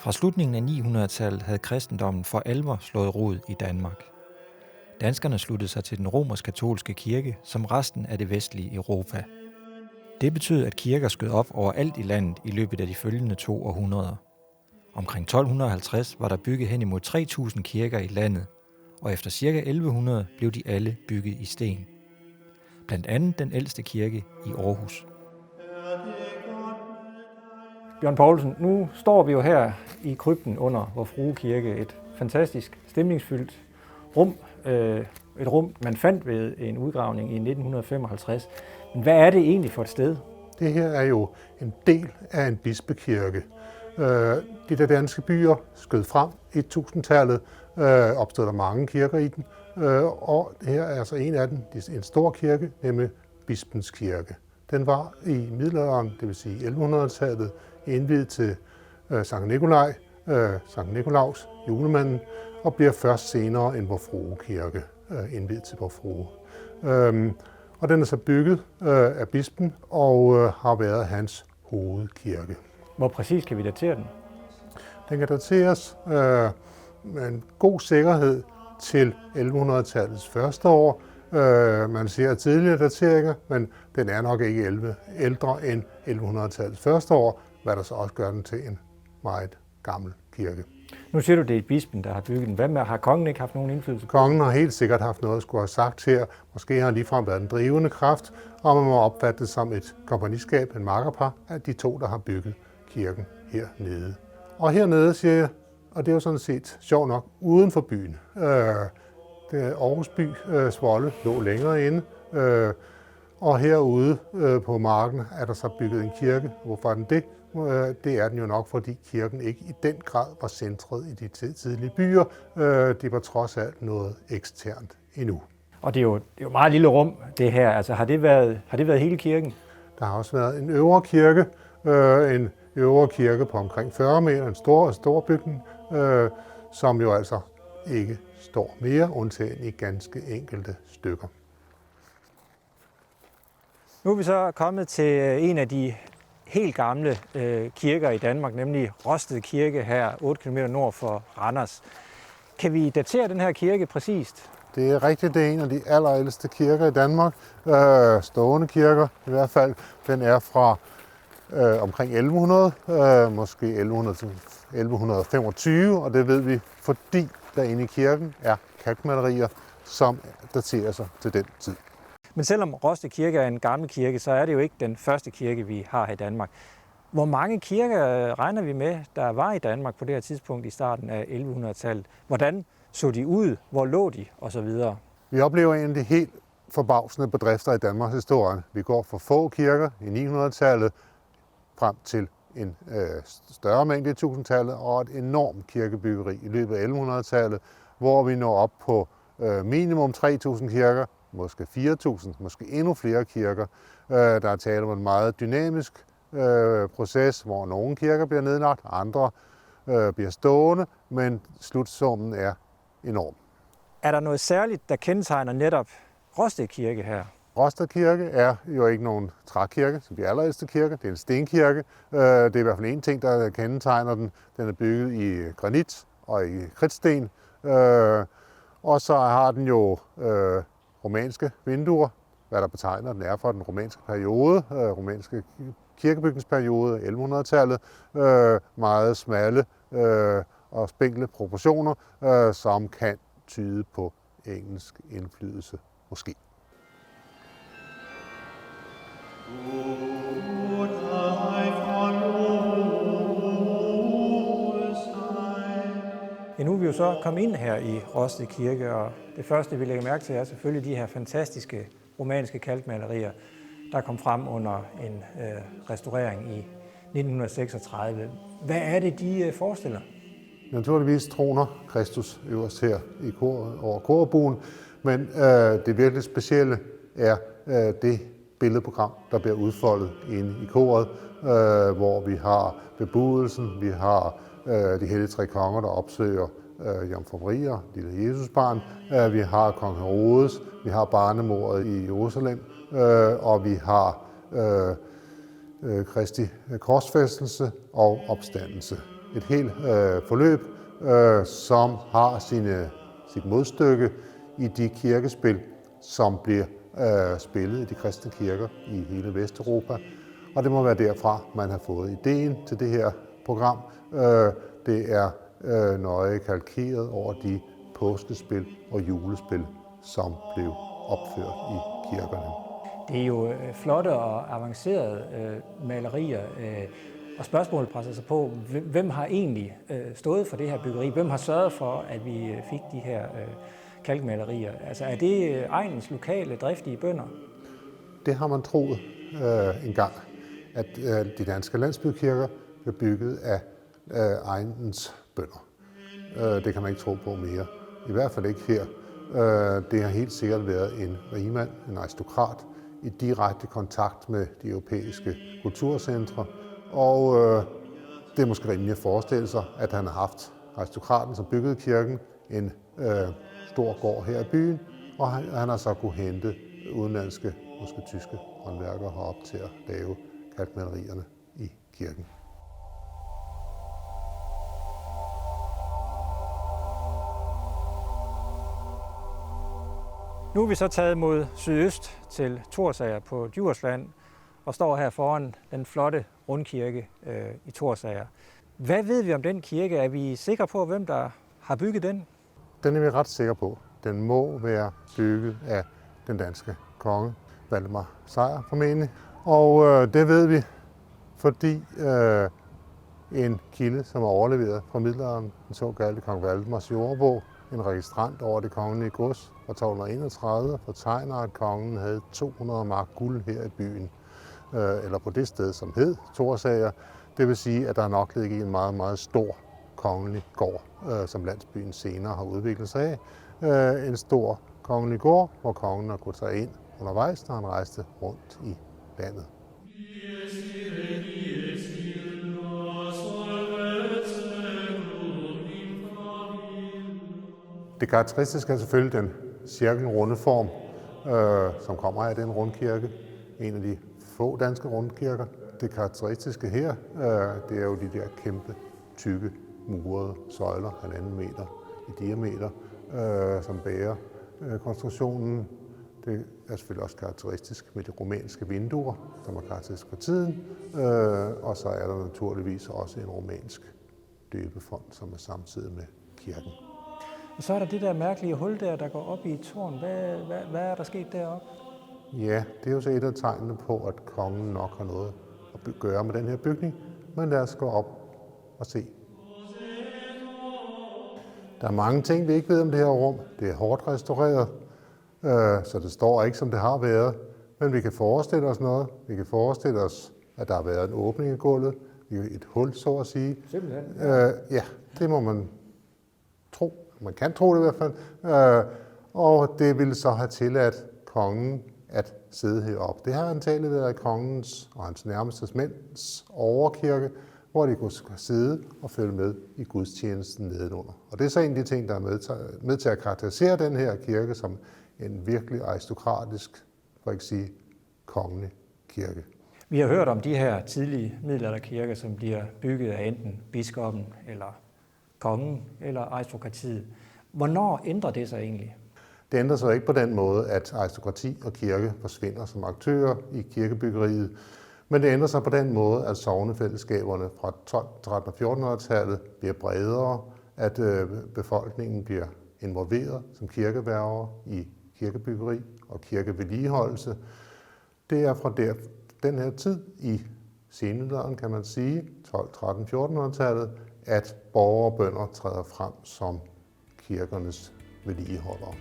Fra slutningen af 900-tallet havde kristendommen for alvor slået rod i Danmark. Danskerne sluttede sig til den romersk-katolske kirke som resten af det vestlige Europa. Det betød, at kirker skød op overalt i landet i løbet af de følgende 2 århundreder. Omkring 1250 var der bygget hen imod 3.000 kirker i landet, og efter ca. 1100 blev de alle bygget i sten. Blandt andet den ældste kirke i Aarhus. Bjørn Poulsen, nu står vi jo her i krypten under Vor Frue Kirke, et fantastisk stemningsfyldt rum. Et rum, man fandt ved en udgravning i 1955. Men hvad er det egentlig for et sted? Det her er jo en del af en bispekirke. De der danske byer skød frem i 1000-tallet, opstod der mange kirker i den, og her er altså en af dem, en stor kirke, nemlig Bispens Kirke. Den var i middelalderen, det vil sige 1100-tallet, indviet til Sankt Nikolaj, Sankt Nikolaus, julemanden, og bliver først senere en Vor Frue Kirke indviet til Vor Frue. Og den er så bygget af bispen og har været hans hovedkirke. Hvor præcis kan vi datere den? Den kan dateres med en god sikkerhed til 1100-tallets første år. Man ser tidligere dateringer, men den er nok ikke ældre end 1100-tallets første år, hvad der så også gør den til en meget gammel kirke. Nu siger du, det er bispen, der har bygget den. Hvad med, har kongen ikke haft nogen indflydelse? Kongen har helt sikkert haft noget at skulle have sagt her. Måske har han ligefrem været en drivende kraft, og man må opfatte det som et kompagniskab, en makkerpar, af de to, der har bygget kirken hernede. Og hernede, siger jeg, og det er jo sådan set sjovt nok, uden for byen. Aarhus by, Zwolle, lå længere inde, og herude på marken er der så bygget en kirke. Hvorfor er den det? Det er den jo nok, fordi kirken ikke i den grad var centret i de tidlige byer. Det var trods alt noget eksternt endnu. Og det er jo et meget lille rum, det her. Altså, har det været hele kirken? Der har også været en øvre kirke, på omkring 40 meter, en stor bygning, som jo altså ikke står mere, undtagen i ganske enkelte stykker. Nu er vi så kommet til en af de helt gamle kirker i Danmark, nemlig Rosted Kirke her 8 km nord for Randers. Kan vi datere den her kirke præcist? Det er rigtigt, det er en af de allerældste kirker i Danmark, stående kirker i hvert fald. Den er fra omkring 1100, måske 1125, og det ved vi, fordi derinde i kirken er kalkmalerier, som daterer sig til den tid. Men selvom Rosted Kirke er en gammel kirke, så er det jo ikke den første kirke, vi har i Danmark. Hvor mange kirker regner vi med, der var i Danmark på det her tidspunkt i starten af 1100-tallet? Hvordan så de ud? Hvor lå de? Og så videre. Vi oplever en af de helt forbavsende bedrifter i Danmarks historie. Vi går fra få kirker i 900-tallet frem til en større mængde i 1000-tallet og et enormt kirkebyggeri i løbet af 1100-tallet, hvor vi når op på minimum 3.000 kirker, måske 4.000, måske endnu flere kirker. Der er tale om en meget dynamisk proces, hvor nogle kirker bliver nedlagt, andre bliver stående, men slutsummen er enorm. Er der noget særligt, der kendetegner netop Rosted Kirke her? Rosted Kirke er jo ikke nogen trækirke, som de allerældste kirker. Det er en stenkirke. Det er i hvert fald en ting, der kendetegner den. Den er bygget i granit og i kridtsten. Og så har den jo romanske vinduer, hvad der betegner den er fra den romanske periode, romanske kirkebygningsperiode, 1100-tallet. Meget smalle og spinkle proportioner, som kan tyde på engelsk indflydelse måske. Ja, nu er vi jo så kommet ind her i Rosted Kirke, og det første, vi lægger mærke til, er selvfølgelig de her fantastiske romanske kalkmalerier, der kom frem under en restaurering i 1936. Hvad er det, de forestiller? Naturligvis troner Kristus øverst her i over korbuen, men det virkelig specielle er det billedprogram, der bliver udfoldet inde i koret, hvor vi har bebudelsen, vi har de hellige tre konger, der opsøger Jomfru Maria, lille Jesusbarn, vi har kong Herodes, vi har barnemordet i Jerusalem, og vi har Kristi korsfæstelse og opstandelse. et helt forløb, som har sit modstykke i de kirkespil, som bliver spillet i de kristne kirker i hele Vesteuropa. Og det må være derfra, man har fået ideen til det her program. Det er nøje kalkeret over de påskespil og julespil, som blev opført i kirkerne. Det er jo flotte og avancerede malerier, og spørgsmålet presser sig på, hvem har egentlig stået for det her byggeri? Hvem har sørget for, at vi fik de her kalkmalerier? Altså er det egnens lokale, driftige bønder? Det har man troet engang, at de danske landsbykirker blev bygget af egnens bønder. Det kan man ikke tro på mere. I hvert fald ikke her. Det har helt sikkert været en rigmand, en aristokrat, i direkte kontakt med de europæiske kulturcentre. Og det er måske rimeligt at forestille sig, at han har haft aristokraten, som byggede kirken, en stor gård her i byen, og han har så kunne hente udenlandske, måske tyske håndværkere herop til at lave kalkmalerierne i kirken. Nu er vi så taget mod sydøst til Thorsager på Djursland og står her foran den flotte rundkirke i Thorsager. Hvad ved vi om den kirke? Er vi sikre på, hvem der har bygget den? Den er vi ret sikre på. Den må være bygget af den danske konge, Valdemar Sejr formentlig. Og det ved vi, fordi en kilde, som er overleveret fra middelalderen, den såkaldte kong Valdemars jordebog, en registrant over det kongelige gods fra 1231, fortegner, at kongen havde 200 mark guld her i byen, eller på det sted, som hed Thorsager. Det vil sige, at der nok ligger en meget, meget stor kongelig gård, som landsbyen senere har udviklet sig af. En stor kongelig gård, hvor kongen har kunnet tage ind undervejs, når han rejste rundt i landet. Det karakteristiske er selvfølgelig den cirkelrunde form, som kommer af den rundkirke. En af de få danske rundkirker. Det karakteristiske her, det er jo de der kæmpe, tykke, murede søjler, 1,5 meter i diameter, som bærer konstruktionen. Det er selvfølgelig også karakteristisk med de romanske vinduer, som er karakteristisk for tiden. Og så er der naturligvis også en romansk døbefont, som er samtidig med kirken. Og så er der det der mærkelige hul der går op i et tårn. Hvad er der sket deroppe? Ja, det er jo så et af tegnene på, at kongen nok har noget at gøre med den her bygning. Men lad os gå op og se. Der er mange ting, vi ikke ved om det her rum. Det er hårdt restaureret, så det står ikke, som det har været. Men vi kan forestille os noget. Vi kan forestille os, at der har været en åbning i gulvet. Et hul, så at sige. Simpelthen? Ja, det må man tro. Man kan tro det i hvert fald. Og det ville så have tilladt kongen at sidde heroppe. Det har antagelig været kongens og hans nærmeste mænds overkirke, hvor de kunne sidde og følge med i gudstjenesten nedenunder. Og det er så en af de ting, der er med til at karakterisere den her kirke som en virkelig aristokratisk, for ikke sige kongelig kirke. Vi har hørt om de her tidlige middelalderkirker, som bliver bygget af enten biskoppen eller kongen eller aristokratiet. Hvornår ændrer det sig egentlig? Det ændrer sig ikke på den måde, at aristokrati og kirke forsvinder som aktører i kirkebyggeriet, men det ændrer sig på den måde, at sognefællesskaberne fra 1300- og 1400-tallet bliver bredere, at befolkningen bliver involveret som kirkeværger i kirkebyggeri og kirkevedligeholdelse. Det er fra den her tid i senmiddelalderen, kan man sige, 1200-1300-1400-tallet, at borgere og bønder træder frem som kirkernes vedligeholdere.